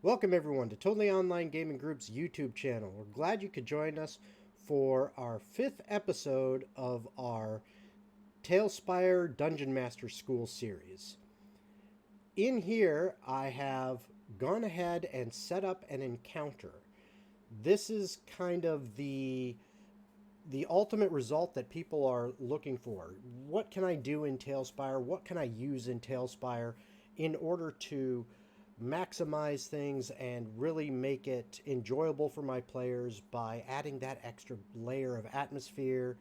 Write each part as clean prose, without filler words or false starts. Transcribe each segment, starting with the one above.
Welcome everyone to Totally Online Gaming Group's YouTube channel. We're glad you could join us for our 5th episode of our Talespire Dungeon Master School series. In here, I have gone ahead and set up an encounter. This is kind of the ultimate result that people are looking for. What can I do in Talespire? What can I use in Talespire in order to maximize things and really make it enjoyable for my players by adding that extra layer of atmosphere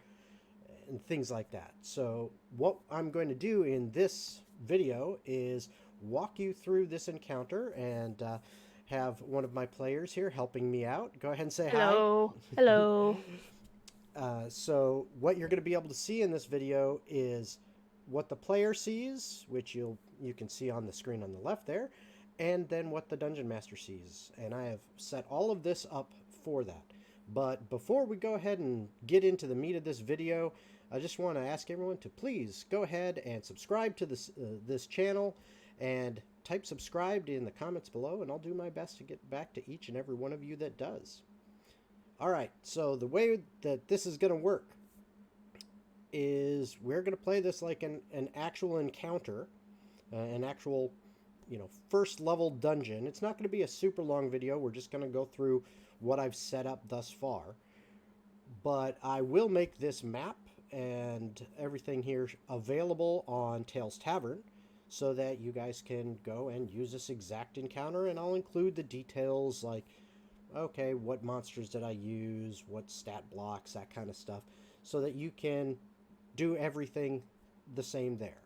and things like that. So what I'm going to do in this video is walk you through this encounter and have one of my players here helping me out. Go ahead and say hi. Hello. Hello. So what you're going to be able to see in this video is what the player sees, which you can see on the screen on the left there, and then what the Dungeon Master sees. And I have set all of this up for that. But before we go ahead and get into the meat of this video, I just want to ask everyone to please go ahead and subscribe to this channel and type subscribed in the comments below, and I'll do my best to get back to each and every one of you that does. Alright, so the way that this is going to work is we're going to play this like an actual encounter, an actual first level dungeon. It's not going to be a super long video. We're just going to go through what I've set up thus far. But I will make this map and everything here available on Tales Tavern so that you guys can go and use this exact encounter, and I'll include the details like, okay, what monsters did I use, what stat blocks, that kind of stuff, so that you can do everything the same there.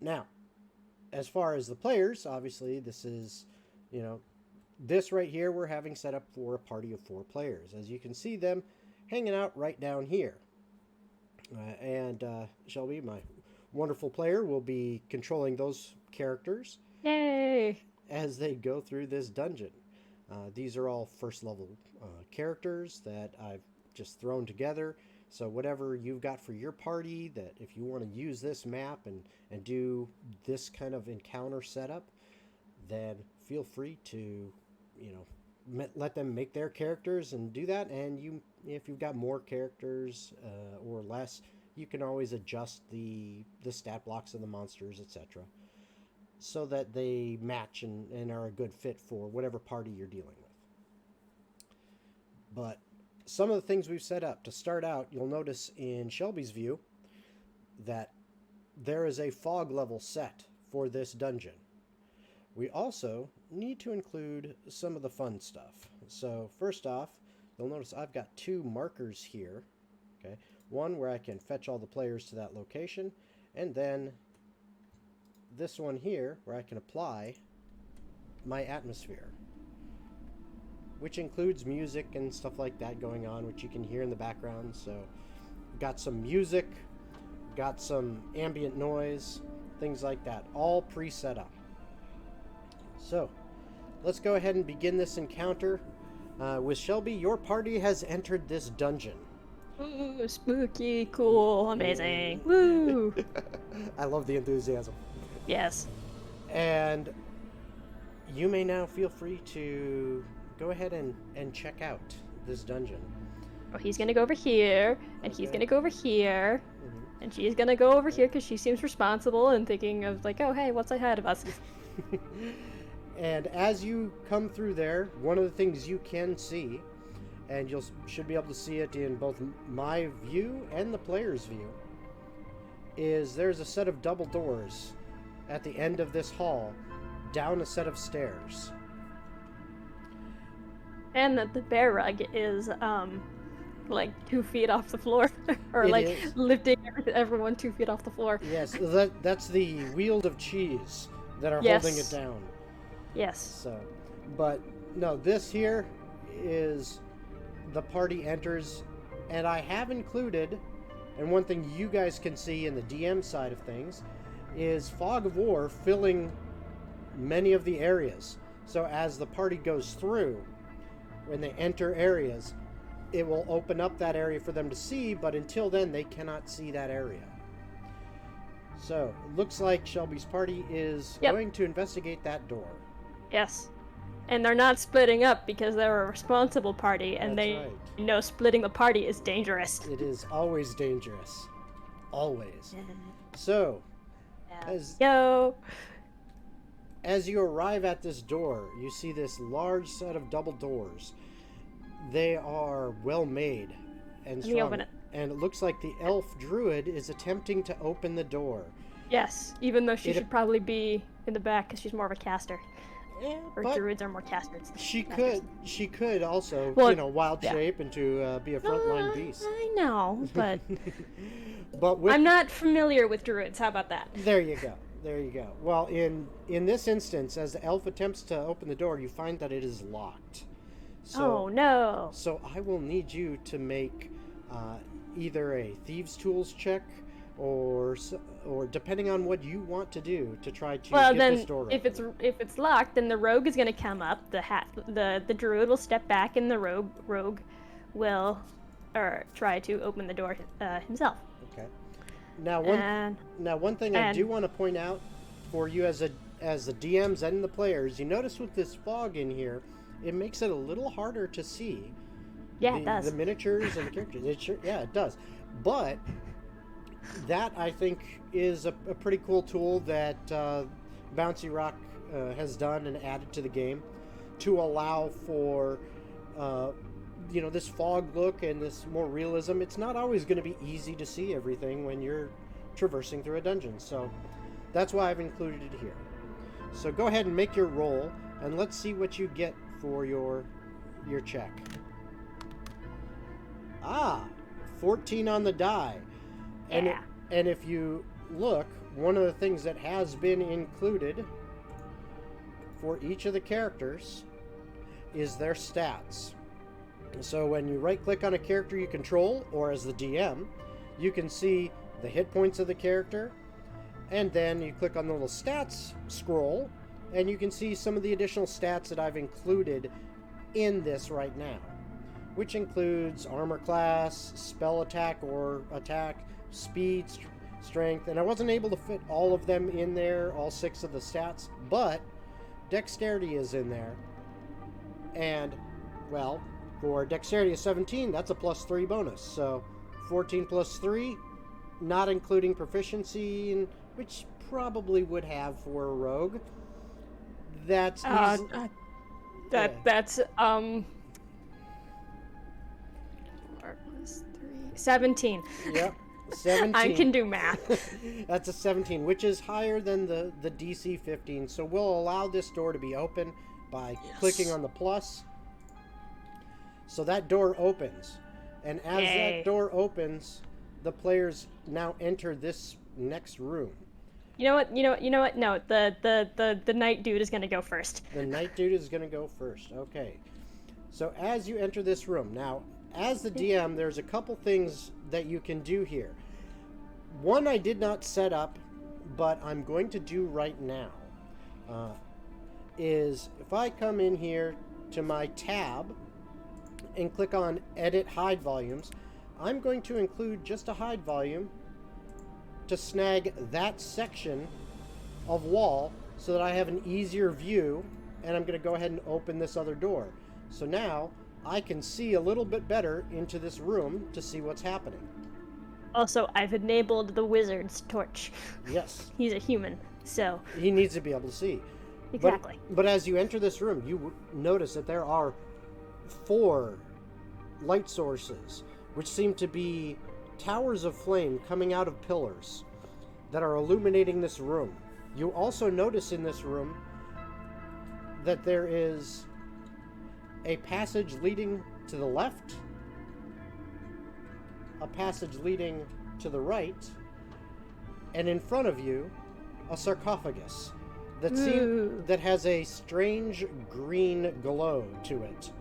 Now, as far as the players, obviously this is, this right here we're having set up for a party of 4 players. As you can see them hanging out right down here. And Shelby, my wonderful player, will be controlling those characters Yay. as they go through this dungeon. These are all first level characters that I've just thrown together. So whatever you've got for your party, that if you want to use this map and do this kind of encounter setup, then feel free to, let them make their characters and do that. And if you've got more characters or less, you can always adjust the stat blocks of the monsters, etc., so that they match and are a good fit for whatever party you're dealing with. But some of the things we've set up, to start out, you'll notice in Shelby's view that there is a fog level set for this dungeon. We also need to include some of the fun stuff. So first off, you'll notice I've got 2 markers here. Okay, one where I can fetch all the players to that location, and then this one here where I can apply my atmosphere, which includes music and stuff like that going on, which you can hear in the background. So got some music, got some ambient noise, things like that, all pre-set up. So let's go ahead and begin this encounter. With Shelby, your party has entered this dungeon. Ooh, spooky, cool, amazing. Woo! I love the enthusiasm. Yes. And you may now feel free to go ahead and check out this dungeon. Oh, he's gonna go over here, and he's gonna go over here, and she's gonna go over here because she seems responsible and thinking of like, oh hey, what's ahead of us? And as you come through there, one of the things you can see, and you should be able to see it in both my view and the player's view, is there's a set of double doors at the end of this hall, down a set of stairs. And that the bear rug is like 2 feet off the floor, or It like is. lifting everyone 2 feet off the floor. Yes, that's the wheel of cheese that are Yes. holding it down. Yes. So, but no, this here is the party enters, and I have included, and one thing you guys can see in the DM side of things, is fog of war filling many of the areas. So as the party goes through, when they enter areas, it will open up that area for them to see, but until then they cannot see that area. So, looks like Shelby's party is Yep. going to investigate that door. Yes. and they're not splitting up because they're a responsible party, and That's they right. know splitting the party is dangerous. It is always dangerous. Always. So, as you arrive at this door, you see this large set of double doors. They are well made and strong. Let me open it. And it looks like the elf druid is attempting to open the door. Yes, even though she should probably be in the back because she's more of a caster. Yeah, or druids are more casters. She could also, wild shape into be a frontline beast. I know, but but I'm not familiar with druids. How about that? There you go. There you go. Well, in this instance, as the elf attempts to open the door, you find that it is locked. So, oh no! So I will need you to make either a thieves' tools check, or depending on what you want to do to try to get this door open. If it's locked, then the rogue is going to come up. The druid will step back, and the rogue will try to open the door himself. Okay. Now one thing I do want to point out for you as the DMs and the players, you notice with this fog in here, it makes it a little harder to see. Yeah, it does. The miniatures and the characters. It does. But that, I think, is a pretty cool tool that Bouncy Rock has done and added to the game to allow for this fog look and this more realism. It's not always going to be easy to see everything when you're traversing through a dungeon, so that's why I've included it here. So go ahead and make your roll, and let's see what you get for your check. 14 on the die. And if you look, one of the things that has been included for each of the characters is their stats. So when you right-click on a character you control, or as the DM, you can see the hit points of the character, and then you click on the little stats scroll, and you can see some of the additional stats that I've included in this right now, which includes armor class, spell attack or attack, speed, strength, and I wasn't able to fit all of them in there, all 6 of the stats, but dexterity is in there, and, well, for dexterity of 17, that's a +3 bonus, so 14 plus 3, not including proficiency, which probably would have for a rogue. That's that's 17. Yep, 17. I can do math. That's a 17, which is higher than the DC 15. So we'll allow this door to be open by clicking on the plus. So that door opens. And as that door opens, the players now enter this next room. You know what? No, the knight dude is going to go first. The knight dude is going to go first. Okay. So as you enter this room, now, as the DM, there's a couple things that you can do here. One I did not set up, but I'm going to do right now, is if I come in here to my tab and click on Edit Hide Volumes, I'm going to include just a hide volume to snag that section of wall so that I have an easier view, and I'm going to go ahead and open this other door. So now I can see a little bit better into this room to see what's happening. Also, I've enabled the wizard's torch. Yes. He's a human, so... He needs to be able to see. Exactly. But as you enter this room, you notice that there are 4 light sources, which seem to be towers of flame coming out of pillars that are illuminating this room. You also notice in this room that there is a passage leading to the left, a passage leading to the right, and in front of you, a sarcophagus that has a strange green glow to it.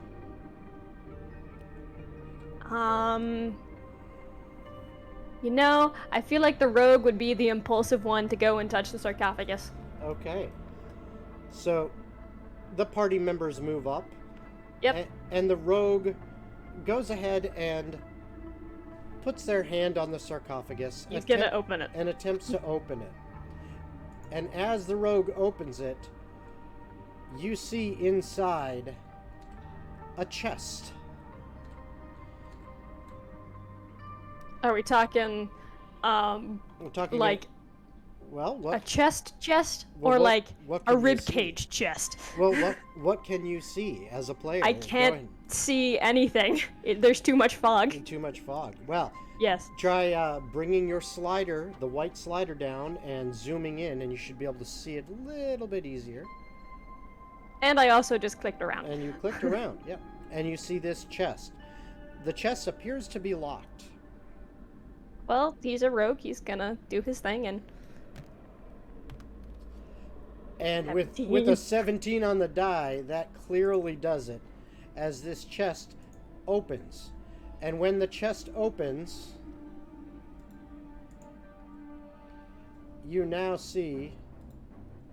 I feel like the rogue would be the impulsive one to go and touch the sarcophagus. Okay. So, the party members move up. Yep. And the rogue goes ahead and puts their hand on the sarcophagus. He's gonna open it. And attempts to open it. And as the rogue opens it, you see inside a chest. Are we talking, We're talking like well, a what? chest, Well, or what- like what a can you rib see? cage chest? Well, what can you see as a player? I Go can't ahead. see anything. There's too much fog. Too much fog. Well, Yes. try bringing your slider, the white slider, down and zooming in, and you should be able to see it a little bit easier. And I also just clicked around. And you clicked around, yep. And you see this chest. The chest appears to be locked. Well, he's a rogue. He's gonna do his thing, and And with 17. a 17 on the die, that clearly does it, as this chest opens. And when the chest opens, you now see,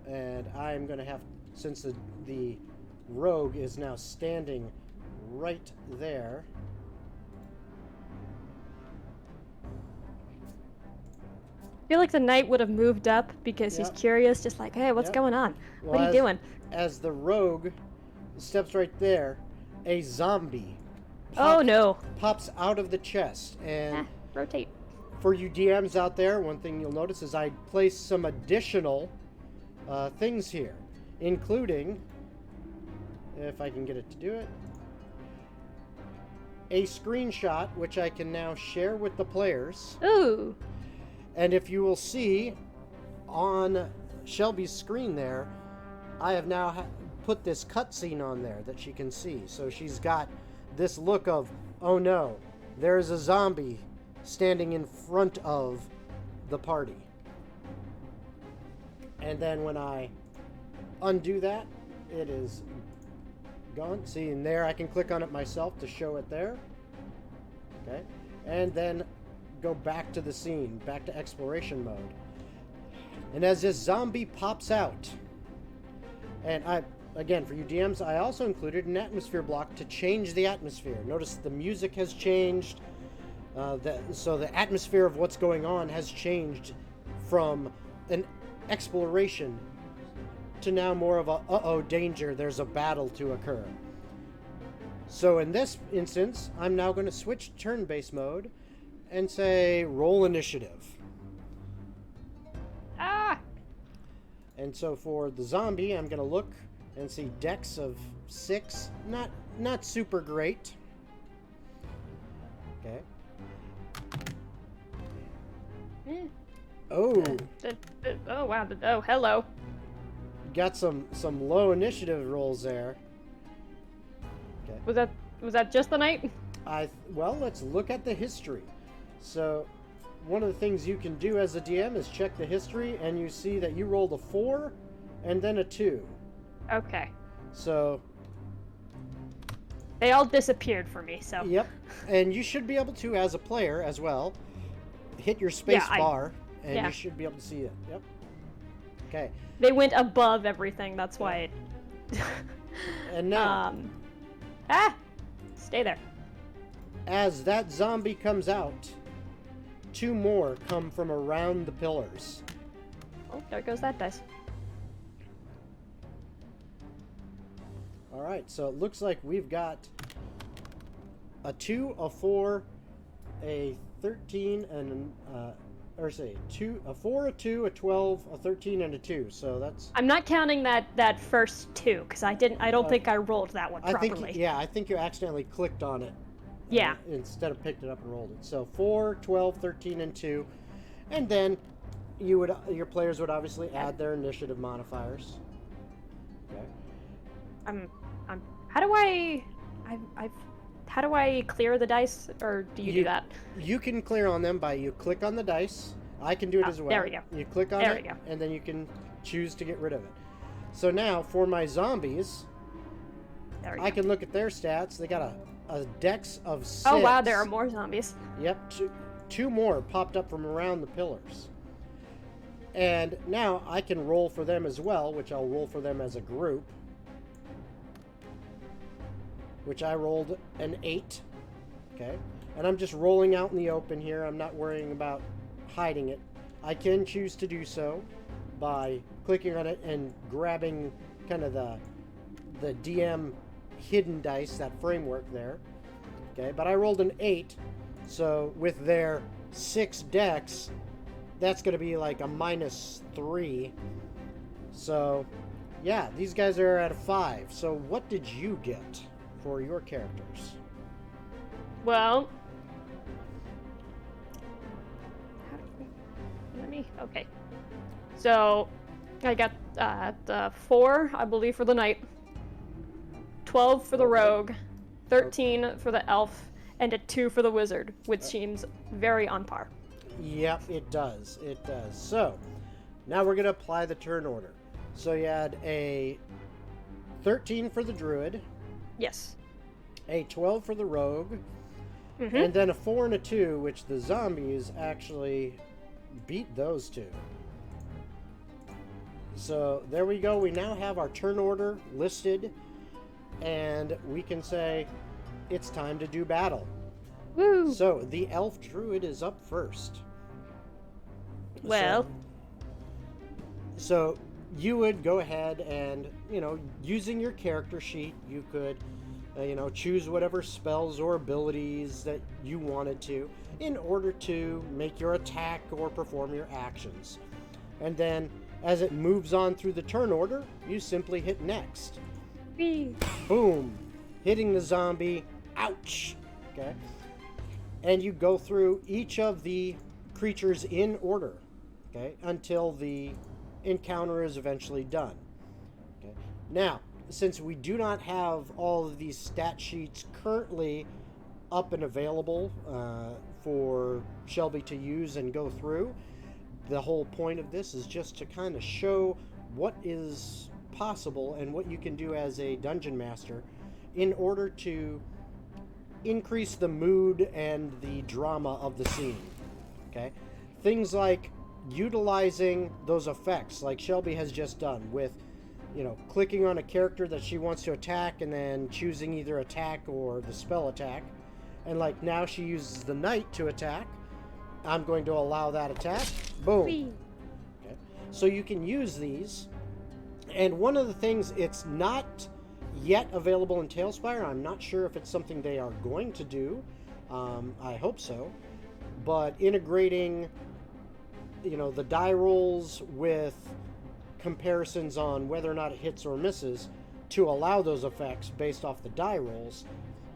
and I'm going to have, since the rogue is now standing right there, I feel like the knight would have moved up because he's Yep. curious, just like, hey, what's Yep. going on? What Well, are you doing? as the rogue steps right there, a zombie Oh no. pops out of the chest. And Rotate. for you DMs out there, one thing you'll notice is I placed some additional things here, including, if I can get it to do it, a screenshot which I can now share with the players. Ooh. And if you will see on Shelby's screen there, I have now put this cutscene on there that she can see. So she's got this look of, oh no, there's a zombie standing in front of the party. And then when I undo that, it is gone. See, in there I can click on it myself to show it there. Okay. And then go back to the scene, back to exploration mode. And as this zombie pops out, and again, for you DMs, I also included an atmosphere block to change the atmosphere. Notice the music has changed, so the atmosphere of what's going on has changed from an exploration to now more of a, uh-oh, danger, there's a battle to occur. So in this instance, I'm now going to switch to turn-based mode and say, roll initiative. Ah! And so for the zombie, I'm going to look and see dex of 6. Not super great. Okay. Oh, Oh wow. Oh, hello. got some low initiative rolls there. Okay. Was that just the knight? Well, let's look at the history. So, one of the things you can do as a DM is check the history, and you see that you rolled a 4 and then a 2. Okay. So, They all disappeared for me, so. yep. And you should be able to, as a player as well, hit your space Yeah, bar, and yeah. you should be able to see it. Yep. Okay. They went above everything, that's why it... And now, Stay there. as that zombie comes out, 2 more come from around the pillars. Oh, there goes that dice. All right, so it looks like we've got a 2, a 4, a 13, and a 4, a 2, a 12, a 13, and a 2. So that's. I'm not counting that first 2, because I don't think I rolled that one I properly. think I think you accidentally clicked on it. Yeah. Instead of picked it up and rolled it. So 4, 12, 13, and 2, and then your players would obviously add their initiative modifiers. Okay. How do I clear the dice, or do you do that? You can clear on them by you click on the dice. I can do it as well. there we go. You click on There it, we go. and then you can choose to get rid of it. So now, for my zombies, There we I go. can look at their stats. They got a dex of 6. Oh wow, there are more zombies. Yep, two more popped up from around the pillars. And now I can roll for them as well, which I'll roll for them as a group. Which I rolled an 8. Okay. And I'm just rolling out in the open here. I'm not worrying about hiding it. I can choose to do so by clicking on it and grabbing kind of the DM hidden dice, that framework there. Okay, but I rolled an 8, so with their 6 dex, that's going to be like a -3. So, yeah, these guys are at a 5. So what did you get for your characters? Well, okay. So, I got the 4, I believe, for the knight, 12 for the rogue, 13 for the elf, and a 2 for the wizard, which seems very on par. Yep, it does. It does. So, now we're going to apply the turn order. So you had a 13 for the druid. Yes. A 12 for the rogue. Mm-hmm. And then a 4 and a 2, which the zombies actually beat those two. So there we go. We now have our turn order listed. And we can say, it's time to do battle. Woo! So the elf druid is up first. Well. So you would go ahead and, using your character sheet, you could, choose whatever spells or abilities that you wanted to in order to make your attack or perform your actions. And then as it moves on through the turn order, you simply hit next. Boom! Hitting the zombie. Ouch! Okay. And you go through each of the creatures in order, okay, until the encounter is eventually done. Okay. Now, since we do not have all of these stat sheets currently up and available for Shelby to use and go through, the whole point of this is just to kind of show what is possible and what you can do as a dungeon master in order to increase the mood and the drama of the scene. Okay? Things like utilizing those effects like Shelby has just done with, clicking on a character that she wants to attack and then choosing either attack or the spell attack. And like now she uses the knight to attack. I'm going to allow that attack. Boom. Okay. So you can use these. And one of the things, it's not yet available in Talespire. I'm not sure if it's something they are going to do. I hope so. But integrating, the die rolls with comparisons on whether or not it hits or misses to allow those effects based off the die rolls.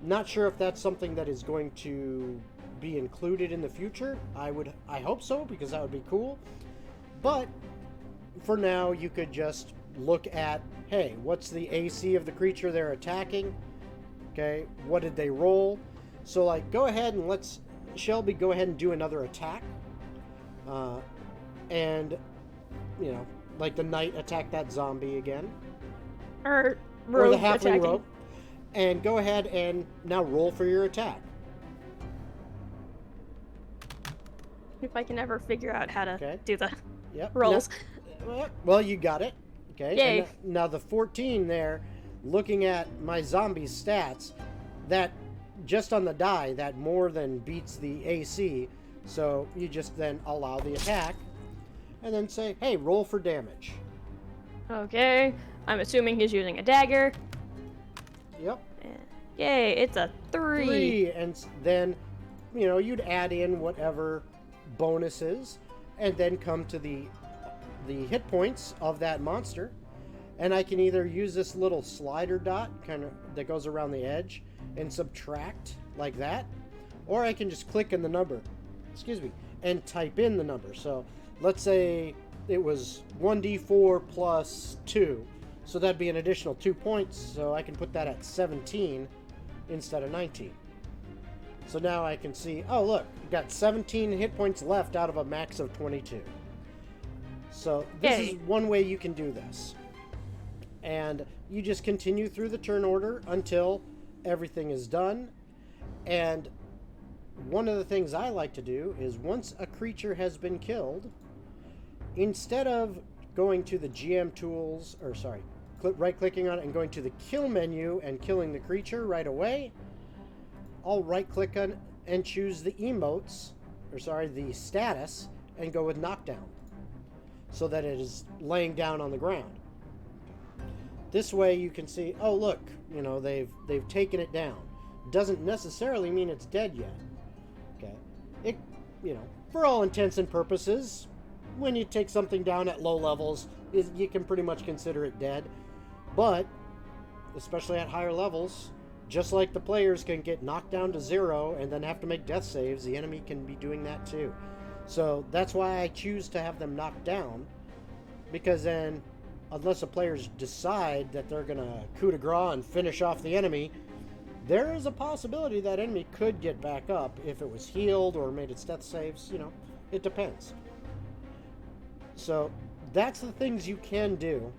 Not sure if that's something that is going to be included in the future. I hope so, because that would be cool. But for now, you could just look at, hey, what's the AC of the creature they're attacking? Okay, what did they roll? So, go ahead and let's, Shelby, go ahead and do another attack. And, the knight attack that zombie again. Or the halfling attacking. rogue. And go ahead and now roll for your attack. If I can ever figure out how to do the Yep. rolls. Well, you got it. Okay. Yay. And now the 14 there, looking at my zombie stats, that just on the die, that more than beats the AC. So you just then allow the attack and then say, hey, roll for damage. Okay. I'm assuming he's using a dagger. Yep. Yay, it's a 3. And then, you'd add in whatever bonuses and then come to the hit points of that monster. And I can either use this little slider dot kind of that goes around the edge and subtract like that, or I can just click in the number, and type in the number. So let's say it was 1d4 plus 2. So that'd be an additional 2 points. So I can put that at 17 instead of 19. So now I can see, oh look, we've got 17 hit points left out of a max of 22. So this is one way you can do this. And you just continue through the turn order until everything is done. And one of the things I like to do is once a creature has been killed, instead of going to the GM tools, right-clicking on it and going to the kill menu and killing the creature right away, I'll right-click on and choose the emotes, the status, and go with knockdown, so that it is laying down on the ground. This way you can see, oh look, they've taken it down. Doesn't necessarily mean it's dead yet. Okay. It, for all intents and purposes, when you take something down at low levels, you can pretty much consider it dead. But, especially at higher levels, just like the players can get knocked down to 0 and then have to make death saves, the enemy can be doing that too. So that's why I choose to have them knocked down, because then, unless the players decide that they're going to coup de grace and finish off the enemy, there is a possibility that enemy could get back up if it was healed or made its death saves. It depends. So that's the things you can do.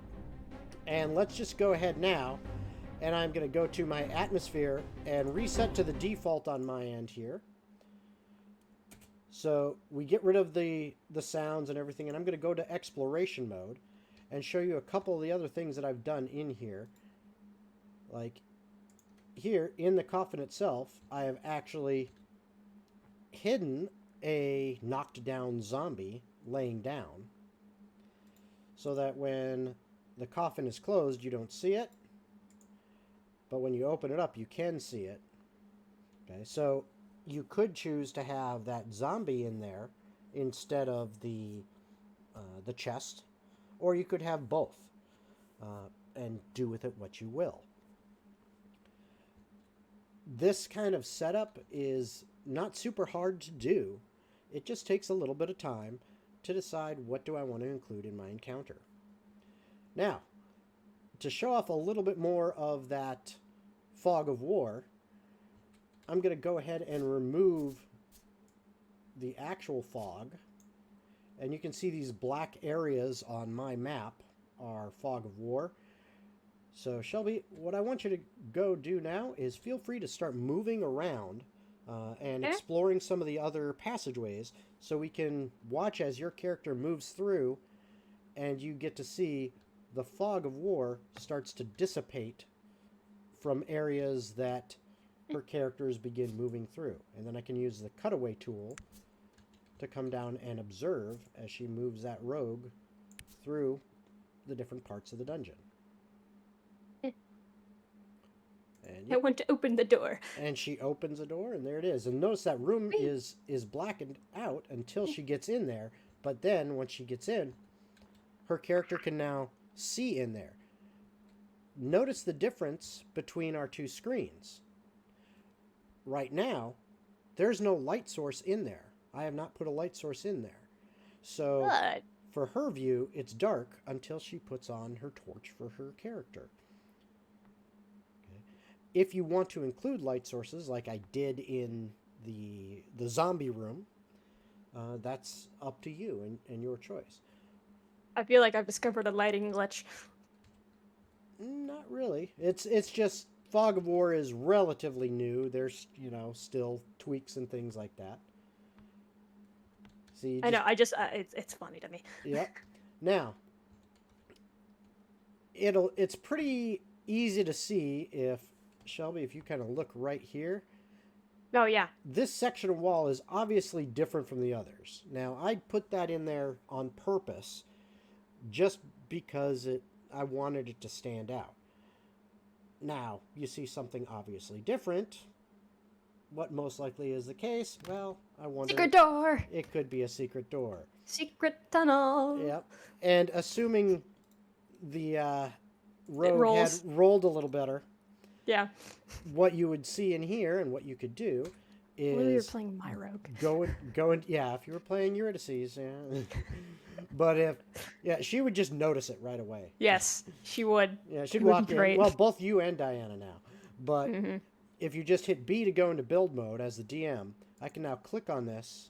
And let's just go ahead now, and I'm going to go to my atmosphere and reset to the default on my end here. So we get rid of the sounds and everything, and I'm going to go to exploration mode and show you a couple of the other things that I've done in here. Like here in the coffin itself, I have actually hidden a knocked down zombie laying down, so that when the coffin is closed, you don't see it, but when you open it up, you can see it. Okay, so you could choose to have that zombie in there instead of the chest, or you could have both and do with it what you will. This kind of setup is not super hard to do. It just takes a little bit of time to decide what do I want to include in my encounter. Now, to show off a little bit more of that fog of war, I'm going to go ahead and remove the actual fog. And you can see these black areas on my map are fog of war. So, Shelby, what I want you to go do now is feel free to start moving around and exploring some of the other passageways, so we can watch as your character moves through and you get to see the fog of war starts to dissipate from areas that her characters begin moving through. And then I can use the cutaway tool to come down and observe as she moves that rogue through the different parts of the dungeon. And I want to open the door. And she opens a door, and there it is. And notice that room is blackened out until she gets in there. But then, once she gets in, her character can now see in there. Notice the difference between our two screens. Right now, there's no light source in there. I have not put a light source in there. So, for her view, it's dark until she puts on her torch for her character. If you want to include light sources, like I did in the zombie room, that's up to you and your choice. I feel like I've discovered a lighting glitch. Not really. It's just Fog of War is relatively new. There's, still tweaks and things like that. See, I know, it's funny to me. Yep. Now, it's pretty easy to see if, Shelby, if you kind of look right here. Oh, yeah. This section of wall is obviously different from the others. Now, I put that in there on purpose just because I wanted it to stand out. Now, you see something obviously different. What most likely is the case? Well, I wonder. Secret door! It could be a secret door. Secret tunnel! Yep. And assuming the rogue had rolled a little better. Yeah. What you would see in here and what you could do is... Well, you're playing my rogue. Yeah, if you were playing Eurydice, yeah. But she would just notice it right away. Yes, she would. Yeah, she'd walk in. Well, both you and Diana now. But if you just hit B to go into build mode as the DM, I can now click on this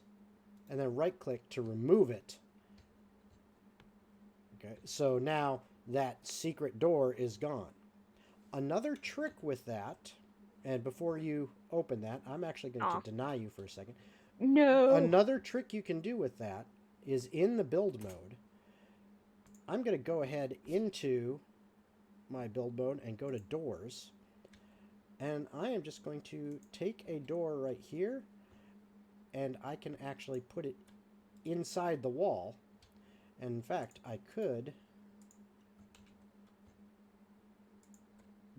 and then right-click to remove it. Okay, so now that secret door is gone. Another trick with that, and before you open that, I'm actually going to deny you for a second. No. Another trick you can do with that is in the build mode. I'm going to go ahead into my build mode and go to doors. And I am just going to take a door right here, and I can actually put it inside the wall. And in fact, I could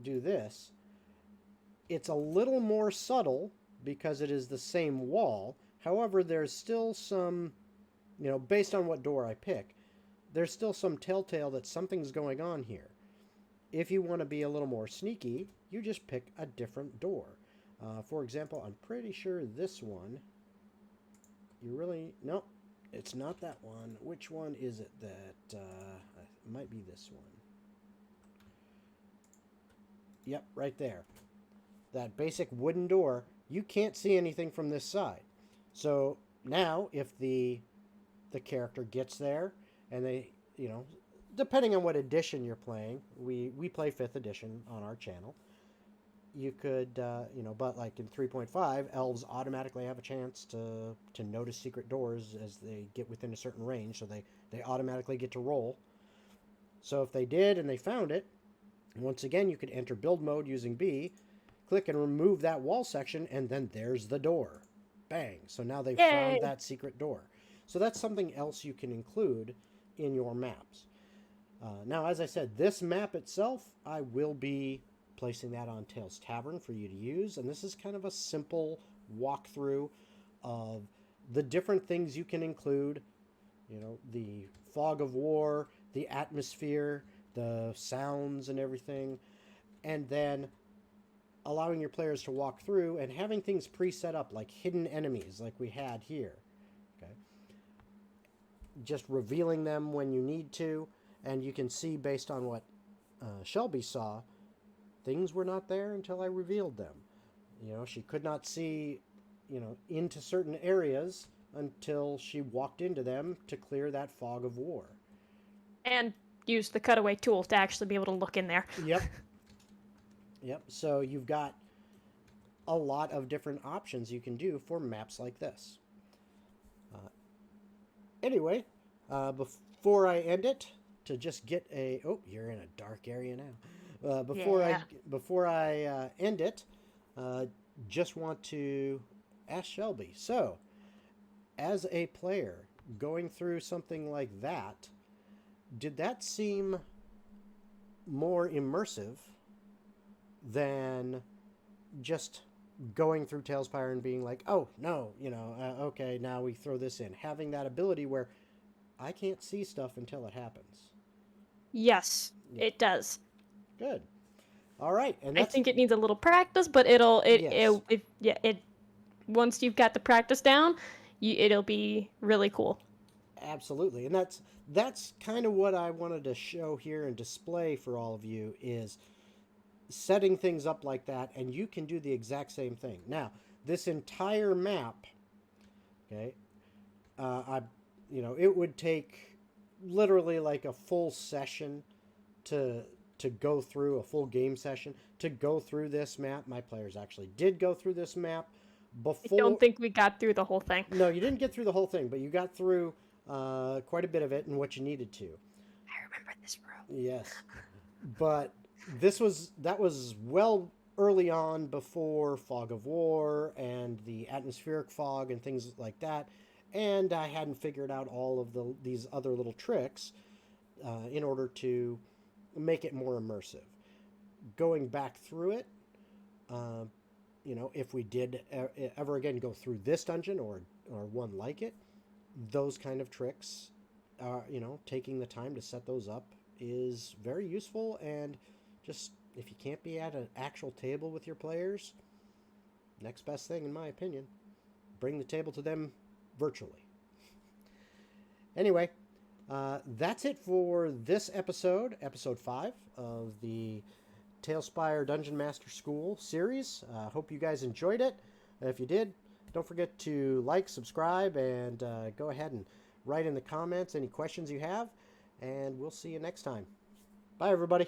do this, it's a little more subtle because it is the same wall. However, there's still some, based on what door I pick, there's still some telltale that something's going on here. If you want to be a little more sneaky, you just pick a different door. For example, I'm pretty sure this one, no, it's not that one. Which one is it that, it might be this one. Yep, right there. That basic wooden door, you can't see anything from this side. So now if the character gets there and they, depending on what edition you're playing, we play 5th edition on our channel. You could, but like in 3.5, elves automatically have a chance to notice secret doors as they get within a certain range, so they automatically get to roll. So if they did and they found it, once again, you could enter build mode using B, click and remove that wall section, and then there's the door. Bang! So now they've found that secret door. So that's something else you can include in your maps. Now, as I said, this map itself, I will be placing that on Tales Tavern for you to use, and this is kind of a simple walkthrough of the different things you can include. The fog of war, the atmosphere, the sounds and everything, and then allowing your players to walk through and having things pre-set up like hidden enemies like we had here. Okay, just revealing them when you need to, and you can see based on what Shelby saw, things were not there until I revealed them. She could not see into certain areas until she walked into them to clear that fog of war. And use the cutaway tool to actually be able to look in there. Yep. So you've got a lot of different options you can do for maps like this. Anyway, before I end it, to just get you're in a dark area now. Before I end it, just want to ask Shelby. So, as a player going through something like that, did that seem more immersive than just going through Talespire and being like, oh, no, okay, now we throw this in. Having that ability where I can't see stuff until it happens. Yes, it does. Good. All right. And I think it needs a little practice, but it once you've got the practice down, it'll be really cool. Absolutely. And that's kind of what I wanted to show here and display for all of you is setting things up like that, and you can do the exact same thing. Now, this entire map, okay, it would take literally like a full session to go through, a full game session to go through this map. My players actually did go through this map before. I don't think we got through the whole thing. No, you didn't get through the whole thing, but you got through quite a bit of it and what you needed to. I remember this room. Yes. But that was well early on before Fog of War and the atmospheric fog and things like that. And I hadn't figured out all of these other little tricks in order to make it more immersive. Going back through it, if we did ever again go through this dungeon or one like it, those kind of tricks, taking the time to set those up is very useful. And just if you can't be at an actual table with your players, next best thing in my opinion, bring the table to them virtually. Anyway, that's it for this episode 5 of the Talespire Dungeon Master School series. Hope you guys enjoyed it. If you did, don't forget to like, subscribe, and go ahead and write in the comments any questions you have, and we'll see you next time. Bye, everybody.